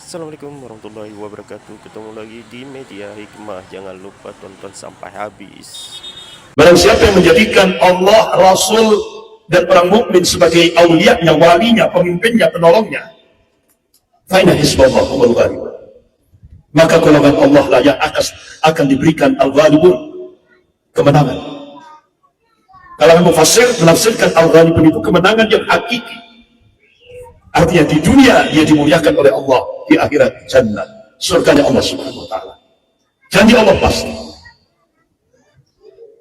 Assalamualaikum warahmatullahi wabarakatuh. Ketemu lagi di Media Hikmah. Jangan lupa tonton sampai habis. Barang siapa yang menjadikan Allah, Rasul, dan orang mukmin sebagai aulianya, walinya, pemimpinnya, penolongnya, faina hisballah humul ghalibun. Maka golongan Allah lah yang akan diberikan al-ghalibun, kemenangan. Kalangan mufassir menafsirkan al-ghalibun itu kemenangan yang hakiki. Artinya di dunia dia dimuliakan oleh Allah, di akhirat jannah, surganya Allah Subhanahu wa taala. Janji Allah pasti.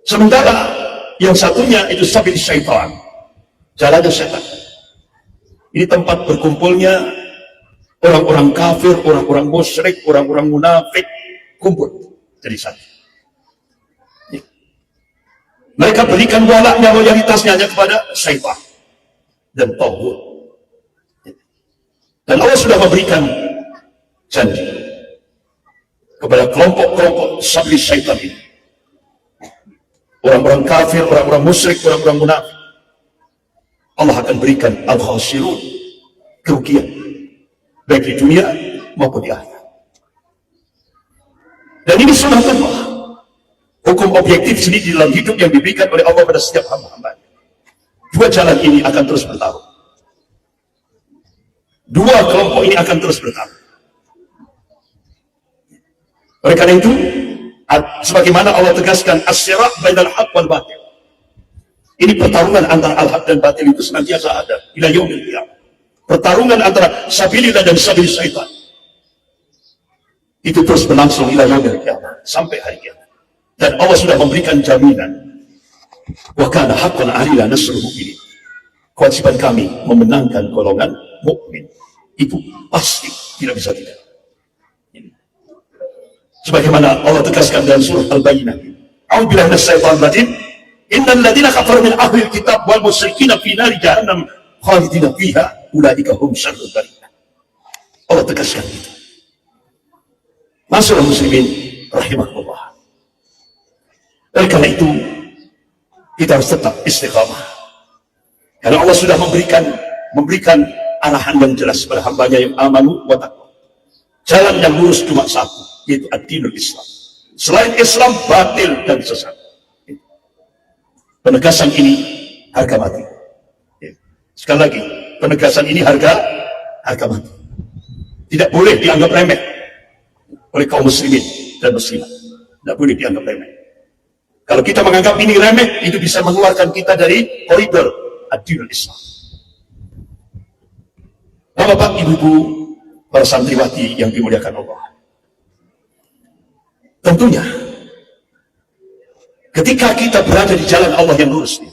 Sementara yang satunya itu sabil syaitan, jalannya setan. Ini tempat berkumpulnya orang-orang kafir, orang-orang musyrik, orang-orang munafik, kumpul jadi satu. Mereka berikan walaknya, loyalitasnya hanya kepada syaitan dan tauhid. Dan Allah sudah memberikan janji kepada kelompok-kelompok sabil syaitan ini, orang-orang kafir, orang-orang musyrik, orang-orang munafik, Allah akan berikan al-khasirun, kerugian baik di dunia maupun di akhirat. Dan ini sunnah Allah, hukum objektif sendiri dalam hidup yang diberikan oleh Allah pada setiap hamba-hambanya. Dua jalan ini akan terus bertarung. Dua kelompok ini akan terus bertarung. Oleh karena itu, sebagaimana Allah tegaskan as-sira' bainal haq wal batil. Ini pertarungan antara al-haq dan batil itu senantiasa ada ila yaumil qiyamah. Pertarungan antara sabilillah dan sabil syaitan itu terus berlangsung ila yaumil qiyamah, sampai hari kiamat. Dan Allah sudah memberikan jaminan, wa kana haqqan 'alaina nasrul mu'minin. Kewajiban kami memenangkan golongan mukmin. Itu pasti, tidak bisa tidak. Sebagaimana Allah tegaskan dalam surah Al-Bayyinah, a'udzubillahi minasyaitonir rajim, innal ladzina kafaru min ahlil kitab wal musyrikina fi nari jahannam khalidina fiha ulaika hum syarrul bariyah. Allah tegaskan itu. Masyaallah muslimin rahimahullah. Oleh karena itu kita harus tetap istiqamah. Karena Allah sudah memberikan arahan yang jelas kepada hambanya yang amanu wa taqwa. Jalan yang lurus cuma satu, yaitu ad-dinul Islam. Selain Islam batil dan sesat. Penegasan ini harga mati. Sekali lagi, penegasan ini harga mati. Tidak boleh dianggap remeh oleh kaum muslimin dan muslimat. Tidak boleh dianggap remeh. Kalau kita menganggap ini remeh, itu bisa mengeluarkan kita dari koridor ad-dinul Islam. Bapak, ibu-ibu, para santriwati yang dimuliakan Allah. Tentunya, ketika kita berada di jalan Allah yang lurus,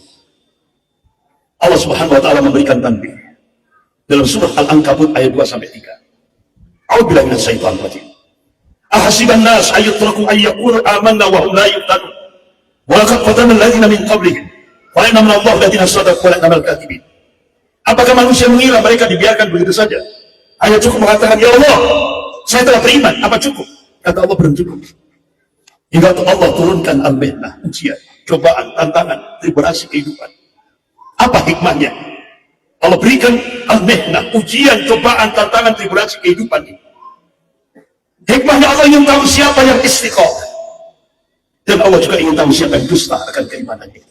Allah Subhanahu wa taala memberikan tanbih dalam surah Al-Ankabut ayat 2-3. A'udzubillahi minasyaitonir rajim. Ahasiban nas ayyutraku an yaqulu amanna wa hum la yuftanun. Wa laqad fatanna alladziina min qablihim. Wa inna minallahi alladziina sadaqu wa innamal kadhibin. Apakah manusia mengira mereka dibiarkan begitu saja? Hanya cukup mengatakan, ya Allah, saya telah beriman. Apa cukup? Kata Allah, belum cukup. Hingga Allah turunkan al-mihnah, ujian, cobaan, tantangan, tribulasi kehidupan. Apa hikmahnya? Allah berikan al-mihnah, ujian, cobaan, tantangan, tribulasi kehidupan ini. Hikmahnya Allah ingin tahu siapa yang istiqomah. Dan Allah juga ingin tahu siapa yang dusta akan keimanan itu.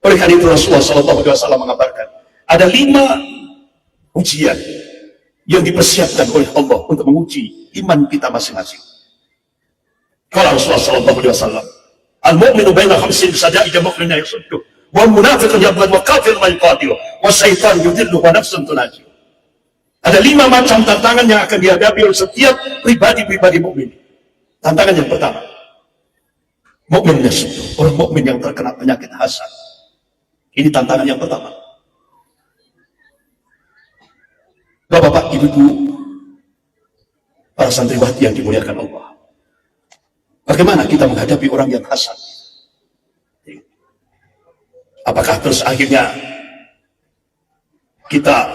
Oleh karena itu Rasulullah SAW mengabarkan, ada 5 ujian yang dipersiapkan oleh Allah untuk menguji iman kita masing-masing. Kalau Rasulullah SAW, al-mu'minu baina khamsin sada'ida mu'minna yasudduh, wa munafiqun yabghad, wa kafir ma yuqatilu, wa syaitan yudillu, wa nafsun tunajih. Ada 5 macam tantangan yang akan dihadapi oleh setiap pribadi-pribadi mukmin. Tantangan yang pertama, mukmin yasudduh, orang mukmin yang terkena penyakit hasad. Ini tantangan yang pertama. Bapak, ibu-ibu, para santriwati yang dimuliakan Allah. Bagaimana kita menghadapi orang yang hasad? Apakah terus akhirnya kita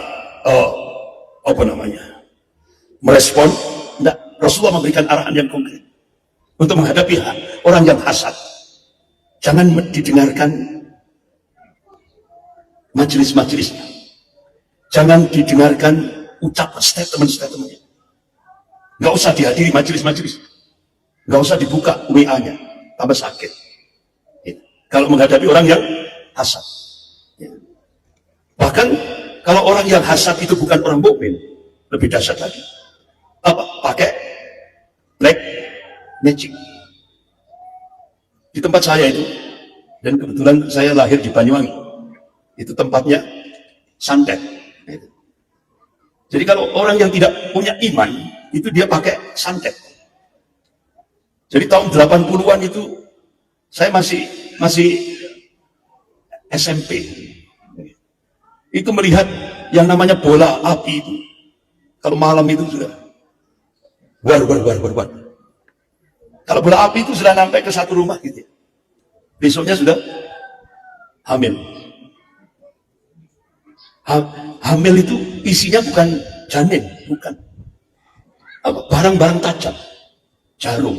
merespon? Tidak. Rasulullah memberikan arahan yang konkret untuk menghadapi orang yang hasad. Jangan didengarkan majelis-majelisnya. Jangan didengarkan ucapan statement-statementnya. Nggak usah dihadiri majelis-majelis, nggak usah dibuka WA-nya, tambah sakit. Ya. Kalau menghadapi orang yang hasad. Ya. Bahkan kalau orang yang hasad itu bukan orang mukmin, lebih dahsyat lagi. Apa? Pakai black magic. Di tempat saya itu, dan kebetulan saya lahir di Banyuwangi, itu tempatnya santet. Jadi kalau orang yang tidak punya iman, itu dia pakai santet. Jadi tahun 80-an itu, saya masih SMP. Itu melihat yang namanya bola api itu. Kalau malam itu sudah war. Kalau bola api itu sudah sampai ke satu rumah gitu ya. Besoknya sudah hamil. Hamil itu isinya bukan janin, bukan. Apa? Barang-barang tajam, jarum,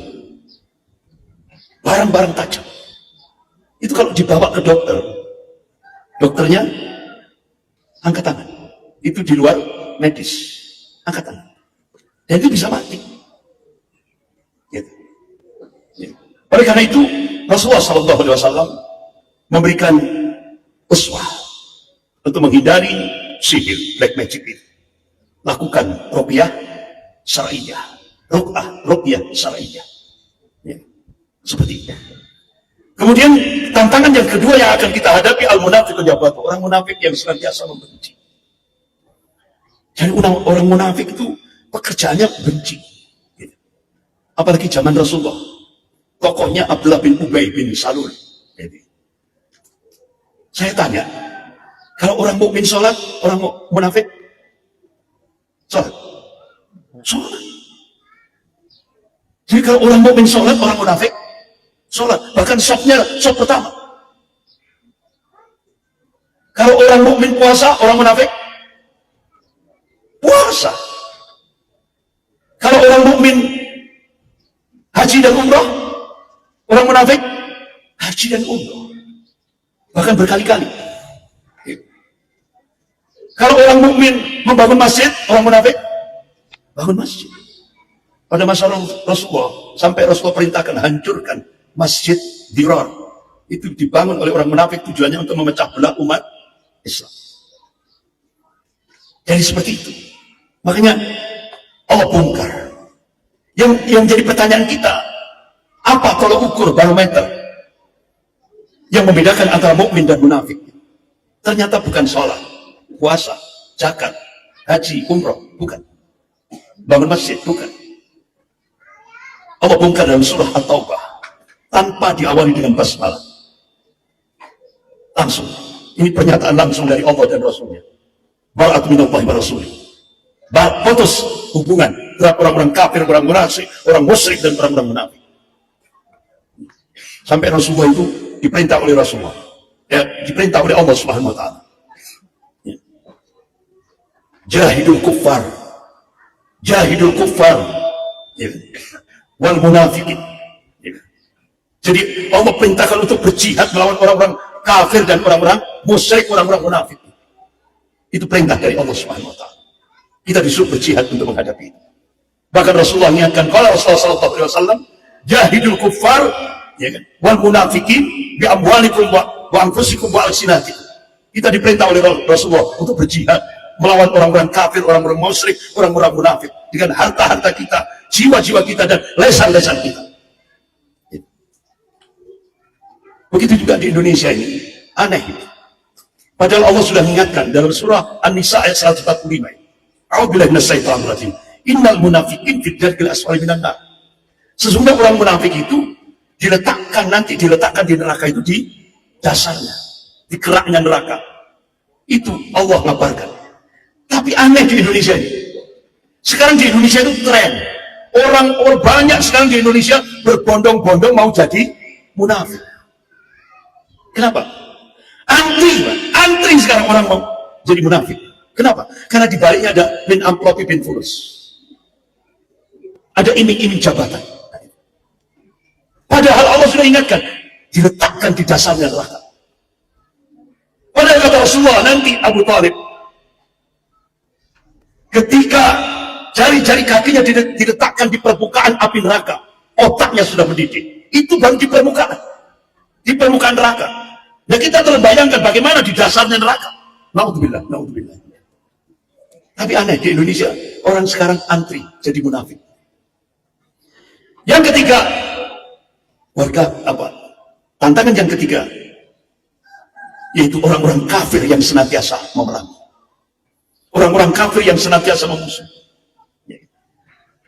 barang-barang tajam. Itu kalau dibawa ke dokter, dokternya angkat tangan. Itu di luar medis, angkat tangan. Dan itu bisa mati. Gitu. Ya. Oleh karena itu Rasulullah SAW memberikan uswah untuk menghindari sihir, black magic itu. Lakukan ruqyah syar'iyyah, ruqyah syar'iyyah. Ya. Seperti itu. Kemudian tantangan yang kedua yang akan kita hadapi al-munafiqun yabatu, orang munafik yang senantiasa membenci. Jadi orang munafik itu pekerjaannya benci. Gitu. Apalagi zaman Rasulullah, tokohnya Abdullah bin Ubay bin Salul. Jadi, saya tanya, kalau orang mukmin sholat, orang munafik sholat. Sholat. Jadi kalau orang mukmin sholat, orang munafik sholat. Bahkan sopnya sop pertama. Kalau orang mukmin puasa, orang munafik puasa. Kalau orang mukmin haji dan umroh, orang munafik haji dan umroh. Bahkan berkali-kali. Kalau orang mukmin membangun masjid, orang munafik bangun masjid. Pada masa Rasulullah, sampai Rasulullah perintahkan hancurkan masjid Dirar. Itu dibangun oleh orang munafik, tujuannya untuk memecah belah umat Islam. Jadi seperti itu. Makanya Allah bongkar. Yang jadi pertanyaan kita, apa kalau ukur barometer yang membedakan antara mukmin dan munafik? Ternyata bukan sholat, puasa, zakat, haji, umroh, bukan. Bangun masjid, bukan. Allah bongkar dalam surah At-Taubah tanpa diawali dengan basmalah. Langsung. Ini pernyataan langsung dari Allah dan Rasulnya. Bara'at minallahi wa rasulih. Putus hubungan terhadap orang-orang kafir, orang munafik, orang musyrik dan orang-orang munafik. Sampai Rasulullah itu diperintah oleh Rasulullah. Ya, diperintah oleh Allah Subhanahu wa taala. Ya. Jahidul kuffar. Jahidul kuffar. Ya. Wal munafikin. Ya. Jadi Allah perintahkan untuk berjihad melawan orang-orang kafir dan orang-orang musyrik, orang-orang munafik. Itu perintah dari Allah Subhanahu wa taala. Kita disuruh berjihad untuk menghadapi itu. Bahkan Rasulullah mengingatkan, kalau Rasulullah SAW, jahidul kuffar, ya kan, wal munafikin bi amwalikum wa anfusikum wa alsinatikum. Kita diperintah oleh Rasulullah untuk berjihad melawan orang-orang kafir, orang-orang musyrik, orang-orang munafik dengan harta-harta kita, jiwa-jiwa kita dan lesan-lesan kita. Begitu juga di Indonesia ini, aneh. Padahal Allah sudah mengingatkan dalam surah An-Nisa ayat 145. A'udzubillahi minasyaitonir rajim. Innal munafiqin fid darkil asfali minan nar. Sesungguhnya orang munafik itu diletakkan di neraka itu di dasarnya, di keraknya neraka. Itu Allah ngabarkan. Tapi aneh di Indonesia ini. Sekarang di Indonesia itu tren. Orang banyak sekarang di Indonesia berbondong-bondong mau jadi munafik. Kenapa? Antri sekarang orang mau jadi munafik. Kenapa? Karena di baliknya ada min amplopi bin fulus. Ada iming-iming jabatan. Padahal Allah sudah ingatkan, diletakkan di dasarnya neraka. Padahal kata Rasulullah, nanti Abu Talib ketika Jari-jari kakinya diletakkan di permukaan api neraka. Otaknya sudah mendidih. Itu baru di permukaan neraka. Nah, kita terbayangkan bagaimana di dasarnya neraka. Naudzubillah, naudzubillah. Tapi aneh, di Indonesia orang sekarang antri jadi munafik. Yang ketiga, tantangan yang ketiga, yaitu orang-orang kafir yang senantiasa memerangi. Orang-orang kafir yang senantiasa memusuhi.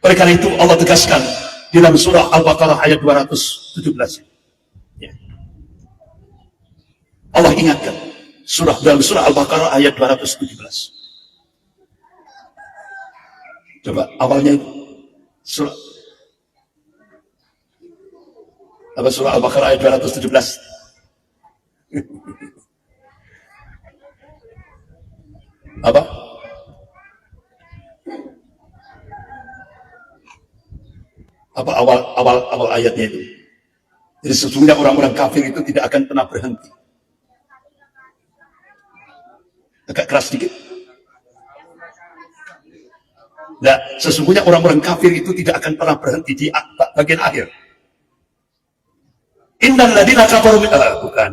Oleh karena itu Allah tegaskan di dalam surah Al-Baqarah ayat 217. Allah ingatkan dalam surah Al-Baqarah ayat 217. Coba awalnya surah Al-Baqarah ayat 217. Apa? Apa awal ayatnya itu? Jadi sesungguhnya orang-orang kafir itu tidak akan pernah berhenti. Agak keras sedikit. Nah, sesungguhnya orang-orang kafir itu tidak akan pernah berhenti di bagian akhir. Innal ladzina kafaru bukan.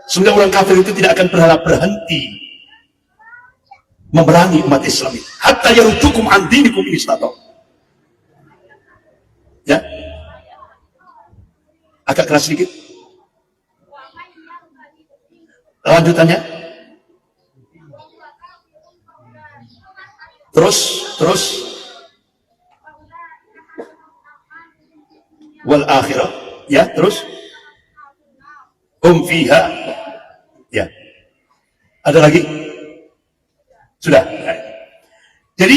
Sehingga orang kafir itu tidak akan pernah berhenti memerangi umat Islam itu. Hatta yaruddukum an dinikum in istata'u. Ya. Agak keras sedikit. Lanjutannya. Terus. Wal akhirah. Ya, terus. Fiha. Ya. Ada lagi? Sudah. Jadi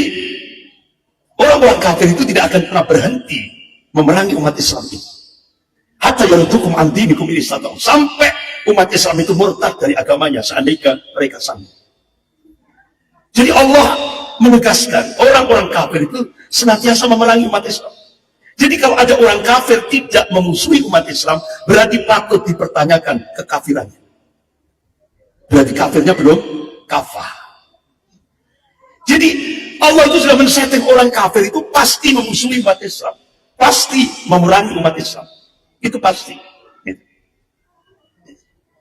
orang-orang kafir itu tidak akan pernah berhenti memerangi umat Islam ini. Hatta yaruddukum an dinikum in istata'u. Sampai umat Islam itu murtad dari agamanya seandainya mereka sanggup. Jadi Allah menegaskan orang-orang kafir itu senantiasa memerangi umat Islam. Jadi kalau ada orang kafir tidak memusuhi umat Islam, berarti patut dipertanyakan kekafirannya. Berarti kafirnya belum kafah. Jadi Allah itu sudah men-setting orang kafir itu pasti memusuhi umat Islam, pasti memerangi umat Islam. Itu pasti.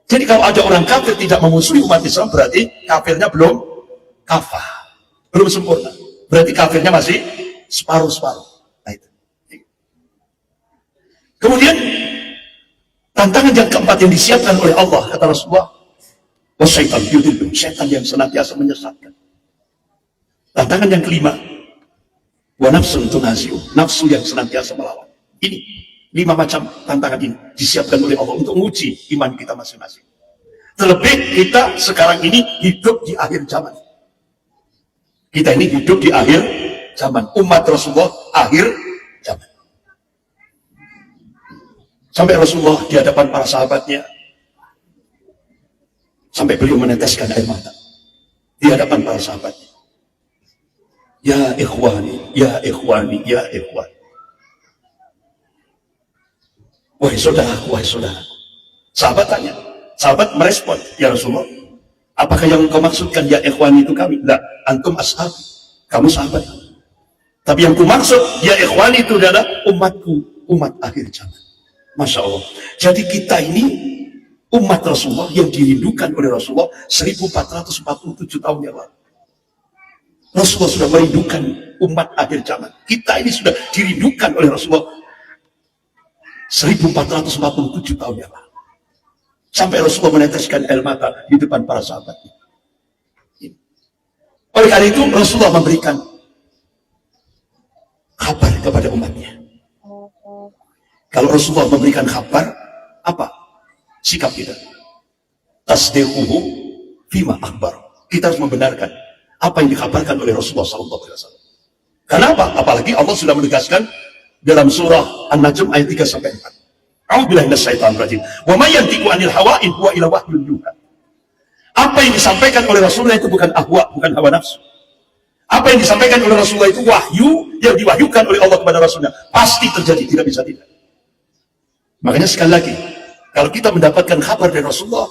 Jadi kalau ada orang kafir tidak memusuhi umat Islam, berarti kafirnya belum kafah, belum sempurna. Berarti kafirnya masih separuh-separuh. Nah, itu. Kemudian tantangan yang keempat yang disiapkan oleh Allah, kata Rasulullah, wasyaitan yudhillu, syaitan yang senantiasa menyesatkan. Tantangan yang kelima, wa nafsun tunazi'u, nafsu yang senantiasa melawan. Ini 5 macam tantangan ini disiapkan oleh Allah untuk menguji iman kita masing-masing. Terlebih kita sekarang ini hidup di akhir zaman. Kita ini hidup di akhir zaman. Umat Rasulullah akhir zaman. Sampai Rasulullah di hadapan para sahabatnya, sampai beliau meneteskan air mata di hadapan para sahabatnya. Ya ikhwani, ya ikhwani, ya ikhwani. Wahai saudaraku, wahai saudaraku. Sahabat tanya, sahabat merespon, ya Rasulullah, apakah yang kau maksudkan ya ikhwani itu kami? Tidak, antum ashab, kamu sahabat. Tapi yang ku maksud ya ikhwani itu adalah umatku, umat akhir zaman. Masya Allah. Jadi kita ini umat Rasulullah yang dirindukan oleh Rasulullah 1447 tahun yang lalu. Rasulullah sudah merindukan umat akhir zaman. Kita ini sudah dirindukan oleh Rasulullah 1447 tahun yang lalu. Sampai Rasulullah meneteskan air mata di depan para sahabatnya. Oleh karena itu Rasulullah memberikan kabar kepada umatnya. Kalau Rasulullah memberikan kabar, apa sikap kita? Tasdiquhu fima akhbar. Kita harus membenarkan apa yang dikabarkan oleh Rasulullah SAW. Kenapa? Apalagi Allah sudah menegaskan dalam surah An-Najm ayat 3-4. A'udzubillahi minasyaitonir rajim. Wa may yantiqu 'anil hawa in huwa illa wahyun yuha. Apa yang disampaikan oleh Rasulullah itu bukan ahwa, bukan hawa nafsu. Apa yang disampaikan oleh Rasulullah itu wahyu yang diwahyukan oleh Allah kepada Rasulnya. Pasti terjadi, tidak bisa tidak. Makanya sekali lagi, kalau kita mendapatkan kabar dari Rasulullah,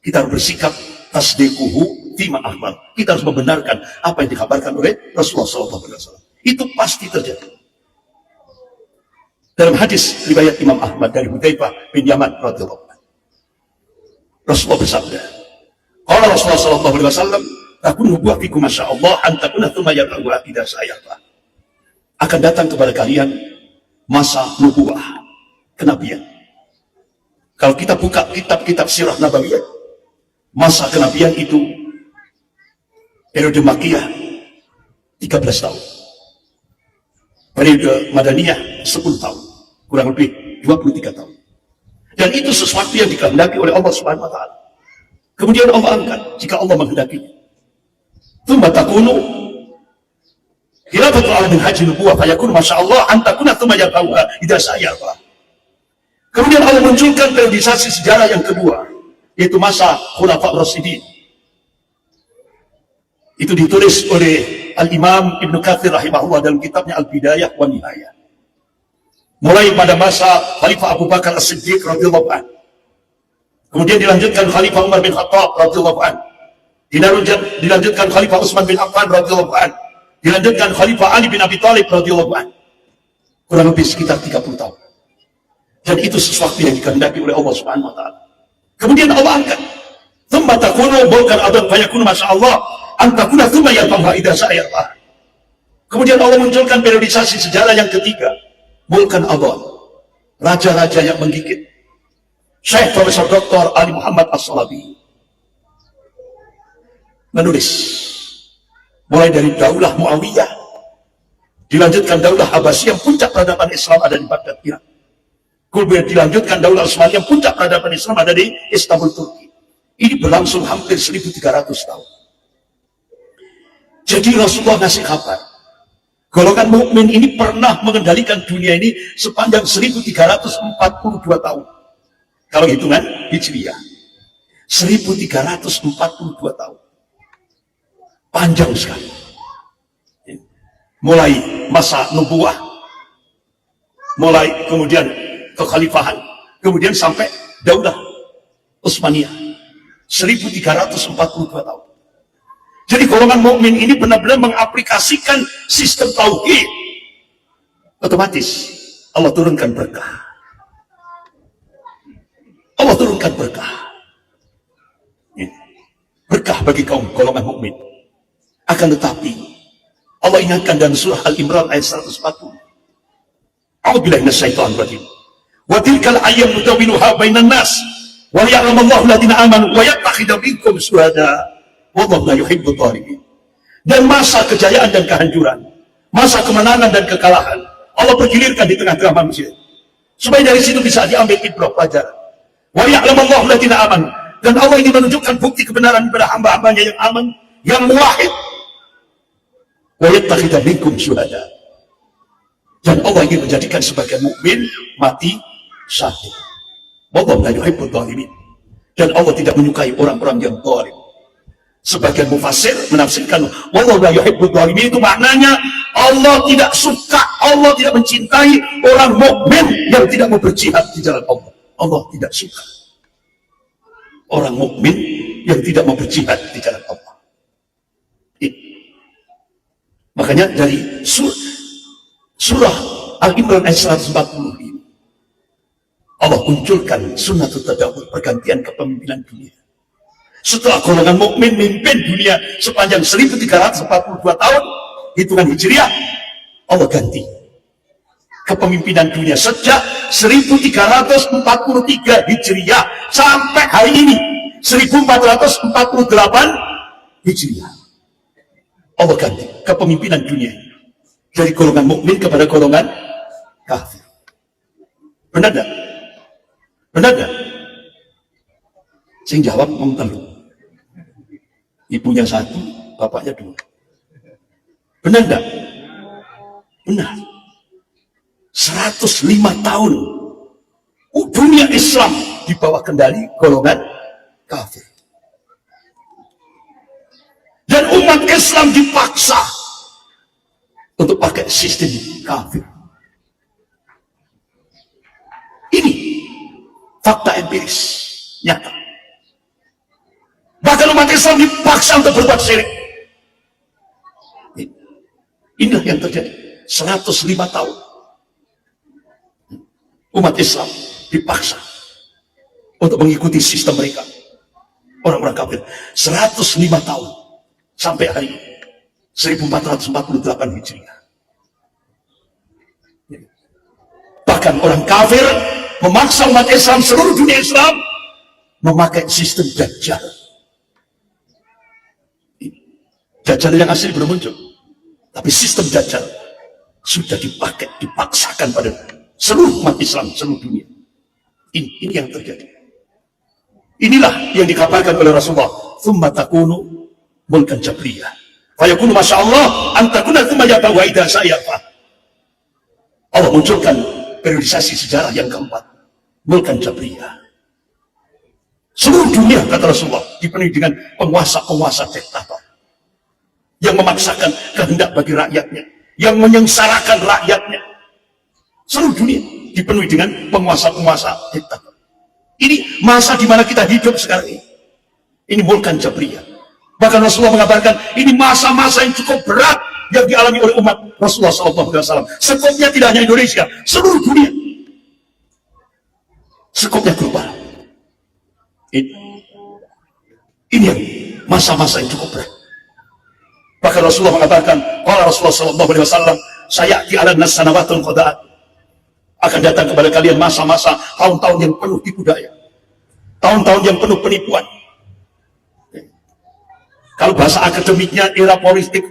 kita harus bersikap tasdiquhu fima akhbar. Kita harus membenarkan apa yang dikabarkan oleh Rasulullah SAW. Itu pasti terjadi. Dalam hadis riwayat Imam Ahmad dari Hudzaifah bin Yaman radhiyallahu anhu, Rasulullah bersabda, qala Rasulullah sallallahu alaihi wasallam, takun nubuwah fikum masyaallah an takuna tsumma yaqulu idza sayata. Akan datang kepada kalian masa nubuwah, kenabian. Kalau kita buka kitab-kitab sirah nabawiyah, masa kenabian itu periode Makkiyah 13 tahun. Periode Madaniyah 10 tahun. Kurang lebih 23 tahun. Dan itu sesuatu yang dikehendaki oleh Allah Subhanahu wa taala. Kemudian Allah angkat jika Allah menghendakinya. Tsumma takunu khilafatul ala min haji nubuwah fayakun masyaallah an takuna tsumma yaqauha idza sayarfa. Kemudian Allah munculkan periodisasi sejarah yang kedua, yaitu masa Khulafa Rasyidin. Itu ditulis oleh Al-Imam Ibnu Katsir rahimahullah dalam kitabnya Al-Bidayah wa Nihayah. Mulai pada masa Khalifah Abu Bakar As-Siddiq radhiyallahu anhu. Kemudian dilanjutkan Khalifah Umar bin Khattab radhiyallahu anhu. Dilanjutkan Khalifah Utsman bin Affan radhiyallahu anhu. Dilanjutkan Khalifah Ali bin Abi Thalib radhiyallahu anhu. Kurang lebih sekitar 30 tahun. Dan itu sesuatu yang dikehendaki oleh Allah Subhanahu wa taala. Kemudian Allah angkat. Tsumma takunu bulkan adan fayakunu masyaallah an takuna tsumma yaqauha idza sayarfa. Kemudian Allah munculkan periodisasi sejarah yang ketiga. Mulkan Adhan, raja-raja yang menggigit. Syekh Profesor Dr. Ali Muhammad As-Salabi menulis mulai dari Daulah Muawiyah, dilanjutkan Daulah Abbasiyah, puncak peradaban Islam ada di Baghdad, Irak. Kemudian dilanjutkan Daulah Utsmaniyah, puncak peradaban Islam ada di Istanbul, Turki. Ini berlangsung hampir 1300 tahun. Jadi Rasulullah ngasih kabar, golongan mukmin ini pernah mengendalikan dunia ini sepanjang 1342 tahun. Kalau hitungan Hijriah, 1342 tahun. Panjang sekali. Mulai masa nubuah, mulai kemudian kekhalifahan, kemudian sampai Daulah Utsmaniyah, 1342 tahun. Jadi golongan mukmin ini benar-benar mengaplikasikan sistem tauhid. Otomatis Allah turunkan berkah. Allah turunkan berkah. Berkah bagi kaum golongan mukmin. Akan tetapi Allah ingatkan dalam surah Al-Imran ayat 140. A'udzubillahi minasyaitonir rajim. Wa tilkal ayyam nudawiluha bainan nas wa ya'lamallahu alladziina aamanu wa yattakhidha minkum syuhada. Wallahu la yuhibbul zalimin. Dan masa kejayaan dan kehancuran, masa kemenangan dan kekalahan, Allah pergilirkan di tengah-tengah manusia, supaya dari situ bisa diambil ibrah pelajaran. Wa ya'lamallahu alladziina amanu, dan Allah ini menunjukkan bukti kebenaran kepada hamba-hambanya yang aman, yang muwahhid. Wa yattakhidha minkum syuhada, dan Allah ingin menjadikan sebagian mukmin mati syahid. Wallahu la yuhibbul zalimin, dan Allah tidak menyukai orang-orang yang zalim. Sebagian mufassir menafsirkan wallahu la yuhibbul zalimin, itu maknanya Allah tidak suka, Allah tidak mencintai orang mukmin yang tidak mau berjihad di jalan Allah. Allah tidak suka orang mukmin yang tidak mau berjihad di jalan Allah. Makanya dari surah Al-Imran ayat 140 ini Allah munculkan sunnatul tadawur, pergantian kepemimpinan dunia. Setelah golongan mukmin memimpin dunia sepanjang 1342 tahun hitungan Hijriah, Allah ganti kepemimpinan dunia sejak 1343 Hijriah sampai hari ini 1448 Hijriah. Allah ganti kepemimpinan dunia dari golongan mukmin kepada golongan kafir. Benar enggak? Benar enggak? Sing jawab ngomong telu. Ibunya satu, bapaknya dua. Benar enggak? Benar. 105 tahun dunia Islam di bawah kendali golongan kafir. Dan umat Islam dipaksa untuk pakai sistem kafir. Ini fakta empiris nyata. Bahkan dan umat Islam dipaksa untuk berbuat syirik. Inilah yang terjadi. 105 tahun umat Islam dipaksa untuk mengikuti sistem mereka, orang-orang kafir. 105 tahun sampai hari ini 1448 Hijriah. Bahkan orang kafir memaksa umat Islam, seluruh dunia Islam memakai sistem Dajjal. Dajjal yang asli belum muncul, tapi sistem Dajjal sudah dipakai, dipaksakan pada seluruh umat Islam, seluruh dunia. Ini yang terjadi. Inilah yang dikabarkan oleh Rasulullah. Thumma takunu mulkan jabriyah. Fayakunu masyaallah antakuna thumma yatawa idha sa'yafa. Allah munculkan periodisasi sejarah yang keempat, mulkan jabriyah. Seluruh dunia, kata Rasulullah, dipenuhi dengan penguasa-penguasa diktator yang memaksakan kehendak bagi rakyatnya, yang menyengsarakan rakyatnya. Seluruh dunia dipenuhi dengan penguasa-penguasa diktator. Ini masa di mana kita hidup sekarang ini. Ini mulkan jabriyah. Bahkan Rasulullah mengabarkan ini masa-masa yang cukup berat yang dialami oleh umat Rasulullah SAW. Skopnya tidak hanya Indonesia, seluruh dunia. Skopnya global. Ini yang masa-masa yang cukup berat. Bahkan Rasulullah mengabarkan, kalau Rasulullah SAW, saya di ala nas sanawatul qada'at, akan datang kepada kalian masa-masa, tahun-tahun yang penuh tipu daya, tahun-tahun yang penuh penipuan. Kalau bahasa akademiknya era politik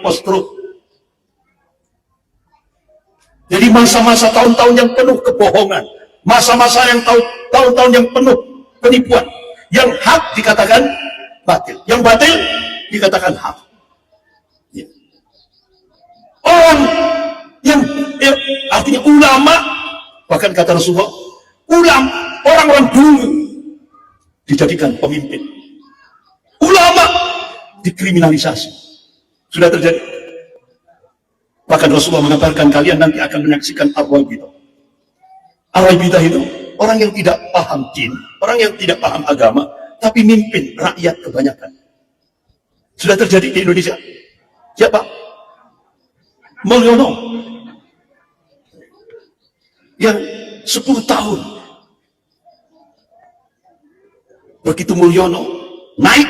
post-truth. Jadi masa-masa tahun-tahun yang penuh kebohongan, masa-masa yang tahun-tahun yang penuh penipuan. Yang hak dikatakan batil, yang batil dikatakan hak. Ya. Orang yang artinya ulama, bahkan kata Rasulullah, orang-orang dulu dijadikan pemimpin, ulama dikriminalisasi. Sudah terjadi. Bahkan Rasulullah mengabarkan kalian nanti akan menyaksikan ar-raibidah. Ar-raibidah itu orang yang tidak paham din, orang yang tidak paham agama, tapi mimpin rakyat kebanyakan. Sudah terjadi di Indonesia. Siapa? Mulyono yang 10 tahun. Begitu Mulyono naik,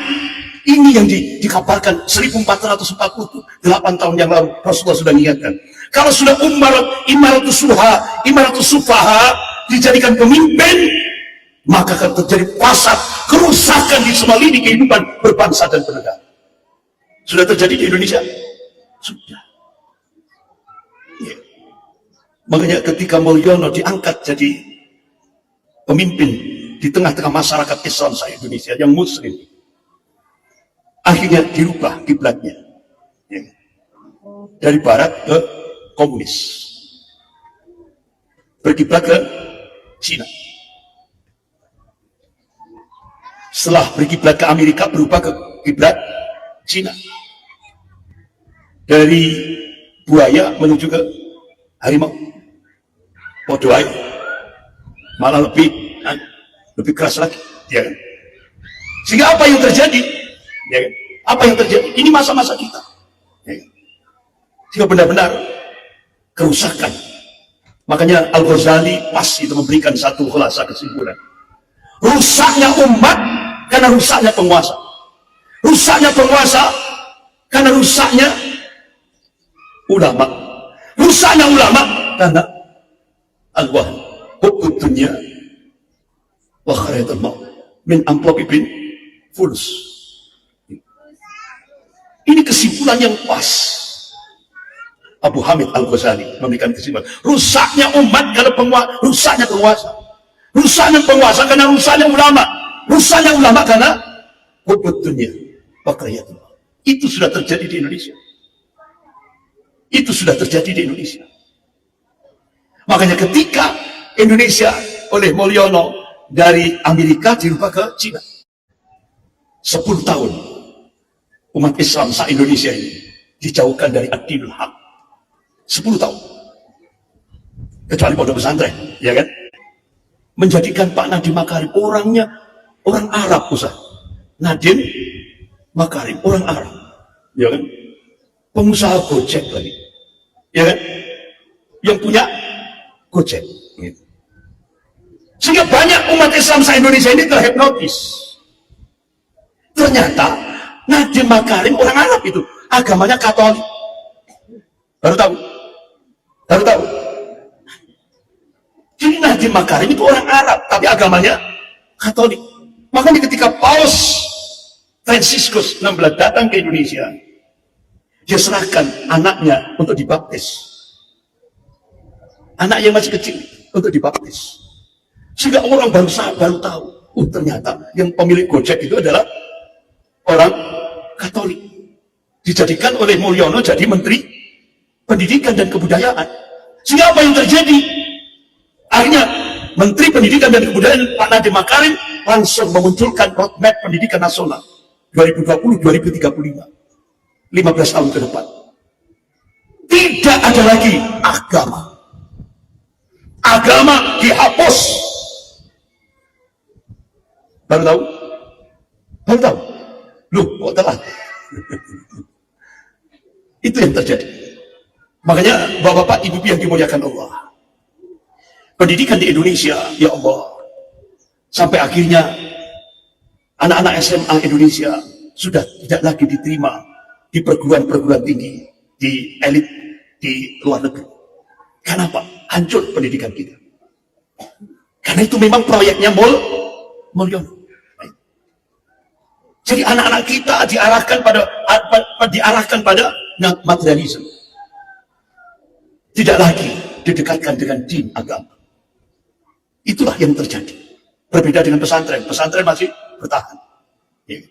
ini yang dikabarkan 1448 tahun yang lalu Rasulullah sudah mengingatkan. Kalau sudah imaratus sufaha dijadikan pemimpin, maka akan terjadi fasad, kerusakan di semua lini kehidupan berbangsa dan bernegara. Sudah terjadi di Indonesia? Sudah. Ya. Makanya ketika Mulyono diangkat jadi pemimpin di tengah-tengah masyarakat Islam se-Indonesia yang muslim, akhirnya dirubah kiblatnya, ya, dari barat ke komunis, berkiblat ke Cina. Setelah berkiblat ke Amerika, berubah ke kiblat Cina. Dari buaya menuju ke harimau. Bodoh aja. Malah lebih keras lagi, ya kan? Sehingga apa yang terjadi? Ya kan? Apa yang terjadi? Ini masa-masa kita. Ya kan? Sehingga benar-benar kerusakan. Makanya Al-Ghazali pas itu memberikan satu khulasa kesimpulan. Rusaknya umat karena rusaknya penguasa. Rusaknya penguasa karena rusaknya ulama. Rusaknya ulama karena al-wahn, hukum dunia wa kharayatul maut min amplop ibn fulus. Ini kesimpulan yang pas. Abu Hamid Al-Ghazali memberikan kesimpulan. Rusaknya umat karena penguasa, rusaknya penguasa. Rusaknya penguasa karena rusaknya ulama. Rusaknya ulama karena hukum dunia wa kharayatul maut. Itu sudah terjadi di Indonesia. Itu sudah terjadi di Indonesia. Makanya ketika Indonesia oleh Mulyono dari Amerika dirubah ke Cina, 10 tahun umat Islam se-Indonesia ini dijauhkan dari ad-dinul haq. 10 tahun. Kecuali pondok pesantren, ya kan? Menjadikan Pak Nadiem Makarim orangnya orang Arab, Ustaz. Nadiem Makarim, orang Arab, ya kan? Pengusaha Gojek lagi, ya kan? Yang punya Gojek. Gitu. Sehingga banyak umat Islam se-Indonesia ini terhipnotis. Ternyata Nadiem Makarim orang Arab itu, agamanya Katolik. Baru tahu? Baru tahu? Jadi Nadiem Makarim itu orang Arab, tapi agamanya Katolik. Makanya ketika Paus Fransiskus 16 datang ke Indonesia, dia serahkan anaknya untuk dibaptis. Anak yang masih kecil untuk dibaptis. Sehingga orang bangsa baru tahu, ternyata yang pemilik Gojek itu adalah orang Katolik. Dijadikan oleh Mulyono jadi Menteri Pendidikan dan Kebudayaan. Sehingga apa yang terjadi? Akhirnya Menteri Pendidikan dan Kebudayaan Pak Nadiem Makarim langsung memunculkan roadmap pendidikan nasional 2020-2035. 15 tahun ke depan. Tidak ada lagi agama. Agama dihapus. Baru tahu? Baru tahu? Loh, kok telat? Itu yang terjadi. Makanya Bapak-bapak, Ibu-ibu yang dimuliakan Allah, pendidikan di Indonesia, ya Allah, sampai akhirnya anak-anak SMA Indonesia sudah tidak lagi diterima di perguruan-perguruan tinggi, di elit, di luar negeri. Kenapa? Hancur pendidikan kita. Karena itu memang proyeknya Mulyono. Jadi anak-anak kita diarahkan pada materialisme. Tidak lagi didekatkan dengan din agama. Itulah yang terjadi. Berbeda dengan pesantren. Pesantren masih bertahan. Ya.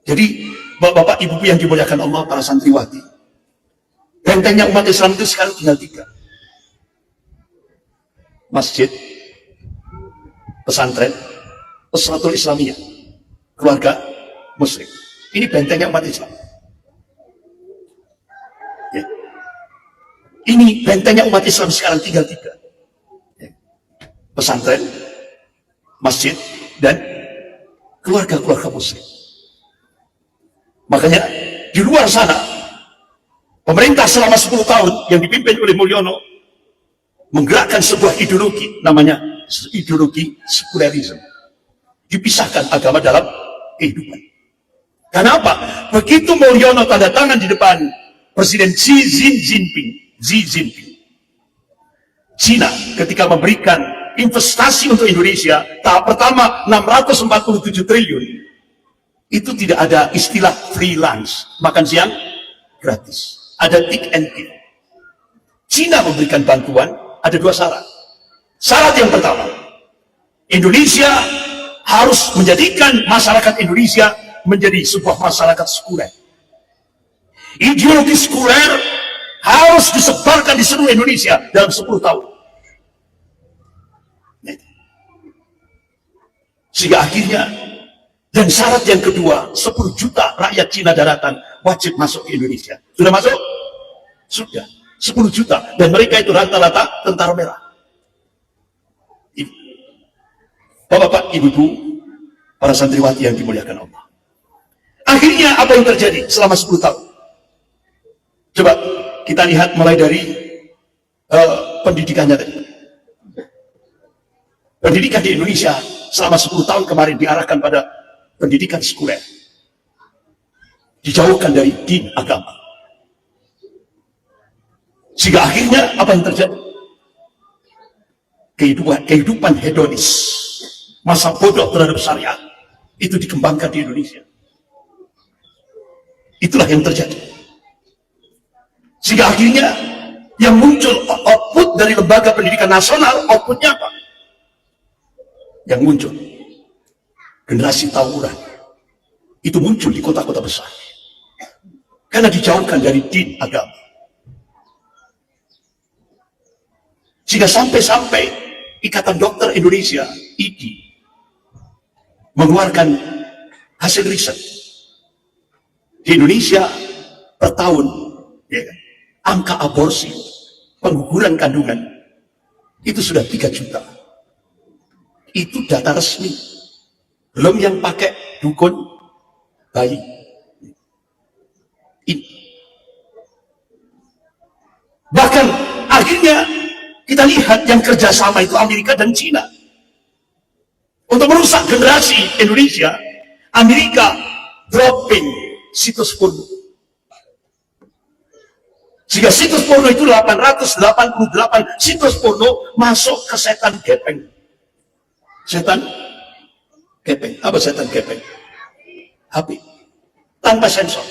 Jadi Bapak Ibu yang dimuliakan Allah, para santriwati, bentengnya umat Islam itu sekarang tinggal 3. Masjid, pesantren, Usratul Islamiyah, keluarga muslim. Ini bentengnya umat Islam. Ya. Ini bentengnya umat Islam sekarang tinggal 3. Ya. Pesantren, masjid, dan keluarga-keluarga muslim. Makanya di luar sana, pemerintah selama 10 tahun yang dipimpin oleh Mulyono menggerakkan sebuah ideologi, namanya ideologi sekulerisme. Dipisahkan agama dalam kehidupan. Kenapa? Begitu Mulyono tanda tangan di depan Presiden Xi Jinping, Cina ketika memberikan investasi untuk Indonesia, tahap pertama 647 triliun, itu tidak ada istilah freelance, makan siang gratis, ada take and give. Cina memberikan bantuan, ada 2 syarat. Syarat yang pertama, Indonesia harus menjadikan masyarakat Indonesia menjadi sebuah masyarakat sekuler. Ideologi sekuler harus disebarkan di seluruh Indonesia dalam 10 tahun. Sehingga akhirnya, dan syarat yang kedua, 10 juta rakyat Cina daratan wajib masuk ke Indonesia. Sudah masuk? Sudah. 10 juta. Dan mereka itu rata-rata tentara merah. Bapak-bapak, ibu-ibu, para santriwati yang dimuliakan Allah. Akhirnya apa yang terjadi selama 10 tahun? Coba kita lihat mulai dari pendidikannya tadi. Pendidikan di Indonesia selama 10 tahun kemarin diarahkan pada pendidikan sekuler. Dijauhkan dari din agama. Sehingga akhirnya apa yang terjadi? Kehidupan hedonis, masa bodoh terhadap syariat, itu dikembangkan di Indonesia. Itulah yang terjadi. Sehingga akhirnya yang muncul output dari lembaga pendidikan nasional, outputnya apa? Yang muncul generasi tawuran. Itu muncul di kota-kota besar. Karena dijauhkan dari din agama. Sehingga sampai-sampai Ikatan Dokter Indonesia, IDI, mengeluarkan hasil riset. Di Indonesia per tahun, ya, angka aborsi, pengguguran kandungan, itu sudah 3 juta. Itu data resmi. Belum yang pakai dukun bayi. Ini. Bahkan akhirnya kita lihat yang kerjasama itu Amerika dan Cina untuk merusak generasi Indonesia. Amerika dropping situs porno, sehingga situs porno itu 888 situs porno masuk ke setan gepeng. Setan gepeng. Apa setan gepeng? HP tanpa sensor.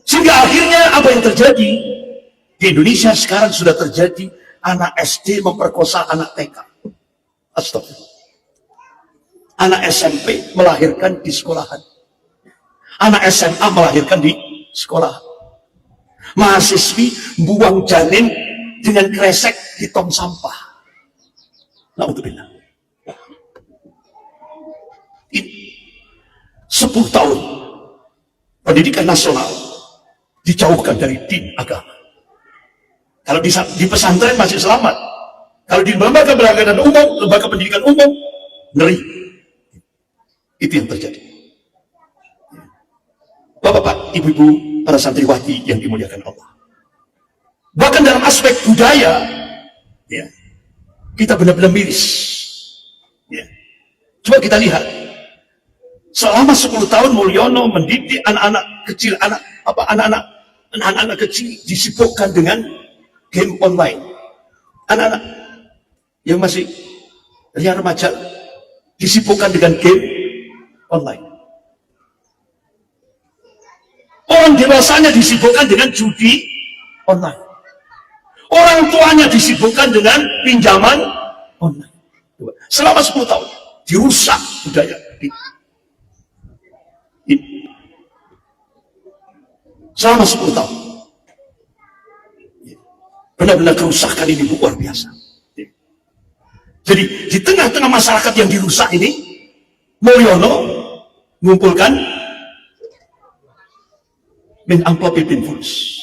Sehingga akhirnya apa yang terjadi di Indonesia sekarang sudah terjadi, anak SD memperkosa anak TK. Astagfirullah. Anak SMP melahirkan di sekolahan. Anak SMA melahirkan di sekolah. Mahasiswi buang janin dengan kresek di tong sampah. Na'udzubillah. Ini 10 tahun pendidikan nasional dijauhkan dari din agama. Kalau di pesantren masih selamat. Kalau di lembaga pendidikan umum, lembaga pendidikan umum, ngeri. Itu yang terjadi. Bapak-bapak, ibu-ibu, para santriwati yang dimuliakan Allah. Bahkan dalam aspek budaya, ya, kita benar-benar miris. Ya. Coba kita lihat. Selama 10 tahun Mulyono mendidik anak-anak kecil, anak-anak kecil disibukkan dengan game online. Anak-anak yang masih remaja disibukkan dengan game online. Orang dewasanya disibukkan dengan judi online. Orang tuanya disibukkan dengan pinjaman online. Selama 10 tahun dirusak budaya ini. Selama 10 tahun. Benar-benar kerusakan ini luar biasa. Jadi di tengah-tengah masyarakat yang dirusak ini, Mulyono mengumpulkan min amplopipin fulus.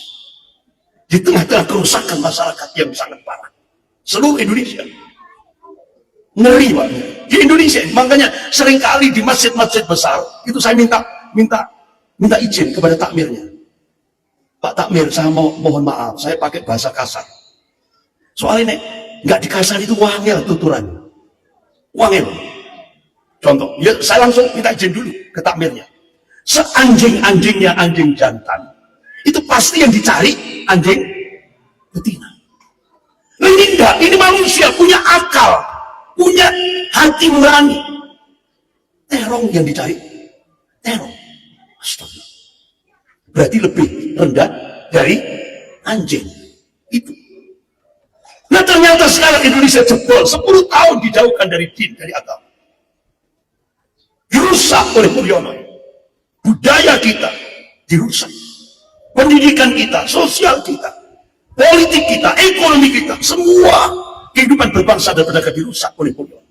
Di tengah-tengah kerusakan masyarakat yang sangat parah. Seluruh Indonesia. Ngeri, Pak. Di Indonesia, makanya seringkali di masjid-masjid besar, itu saya minta izin kepada takmirnya. Pak takmir, saya mohon maaf, saya pakai bahasa kasar. Soalnya nggak di kasar itu wangel tuturan. Wangel. Contoh, ya saya langsung minta izin dulu ke takmirnya. Seanjing-anjingnya anjing jantan, itu pasti yang dicari anjing betina. Ini enggak, ini manusia punya akal, punya hati nurani. Terong yang dicari, terong. Astagfirullah. Berarti lebih rendah dari anjing. Itu. Nah ternyata sekarang Indonesia jebol 10 tahun dijauhkan dari din, dari agama. Dirusak oleh Mulyono. Budaya kita dirusak. Pendidikan kita, sosial kita, politik kita, ekonomi kita, semua kehidupan berbangsa dan bernegara dirusak oleh Mulyono.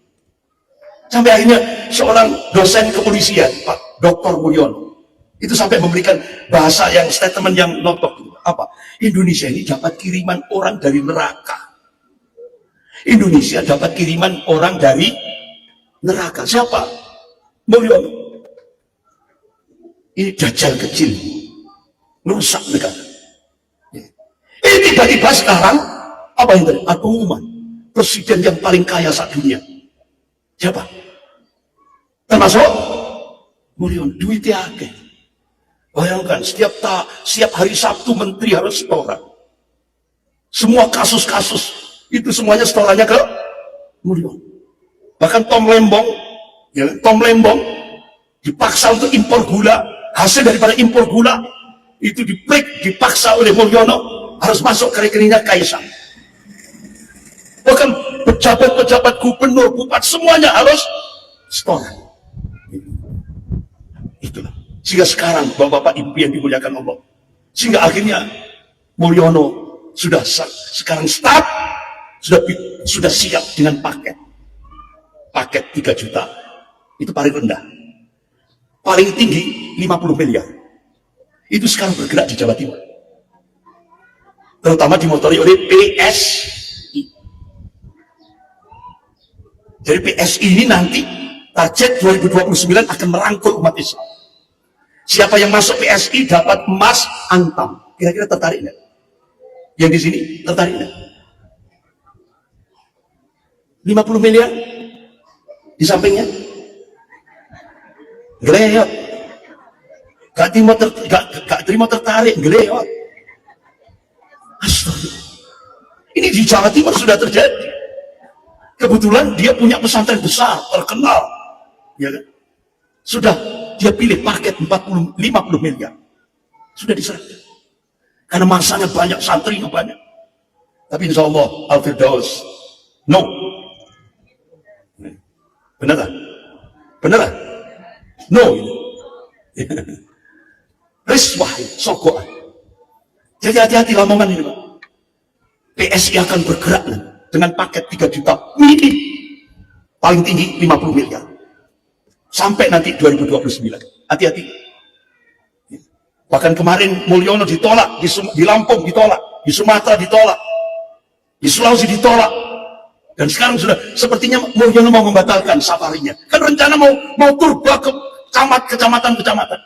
Sampai akhirnya seorang dosen kepolisian, Pak Dr. Mulyono, itu sampai memberikan bahasa yang statement yang notok. Apa? Indonesia ini dapat kiriman orang dari neraka. Indonesia dapat kiriman orang dari neraka. Siapa? Mulyono. Ini dajjal kecil, merusak negara. Ini tiba-tiba sekarang apa yang terjadi? Pengumuman presiden yang paling kaya saat dunia. Siapa? Termasuk Mulyono. Duitnya akeh. Bayangkan setiap hari Sabtu menteri harus setoran. Semua kasus-kasus itu semuanya setorannya ke Mulyono. Bahkan Tom Lembong dipaksa untuk impor gula. Hasil daripada impor gula itu dipaksa oleh Mulyono harus masuk ke rekeningnya Kaisang. Bahkan pejabat-pejabat gubernur, bupati semuanya harus setoran. Itulah. Sehingga sekarang bapak-bapak ibu yang dimuliakan Allah, sehingga akhirnya Mulyono sudah sekarang start, sudah siap dengan paket 3 juta. Itu paling rendah. Paling tinggi 50 miliar. Itu sekarang bergerak di Jawa Timur. Terutama dimotori oleh PSI. Jadi PSI ini nanti Target 2029 akan merangkul umat Islam. Siapa yang masuk PSI dapat emas antam. Kira-kira tertarik nggak? Yang di sini tertarik nggak? 50 miliar di sampingnya geleyot, gak terima tertarik, geleyot. Astagfirullah. Ini di Jawa Timur sudah terjadi. Kebetulan dia punya pesantren besar, terkenal, ya kan? Sudah dia pilih paket 50 miliar, sudah diserahkan. Karena masanya banyak, santrinya banyak. Tapi insya Allah Al-Firdaus no. Benar tak? Benar tak? No. Riswah, sokoan. Jadi hati-hati lamongan ini, Pak. PSI akan bergerak dengan paket 3 juta minim, paling tinggi 50 miliar sampai nanti 2029. Hati-hati. Bahkan kemarin Mulyono ditolak, di Lampung ditolak, di Sumatera ditolak, di Sulawesi ditolak, dan sekarang sudah sepertinya Mulyono mau membatalkan safarinya. Kan rencana mau turba ke kecamatan-kecamatan.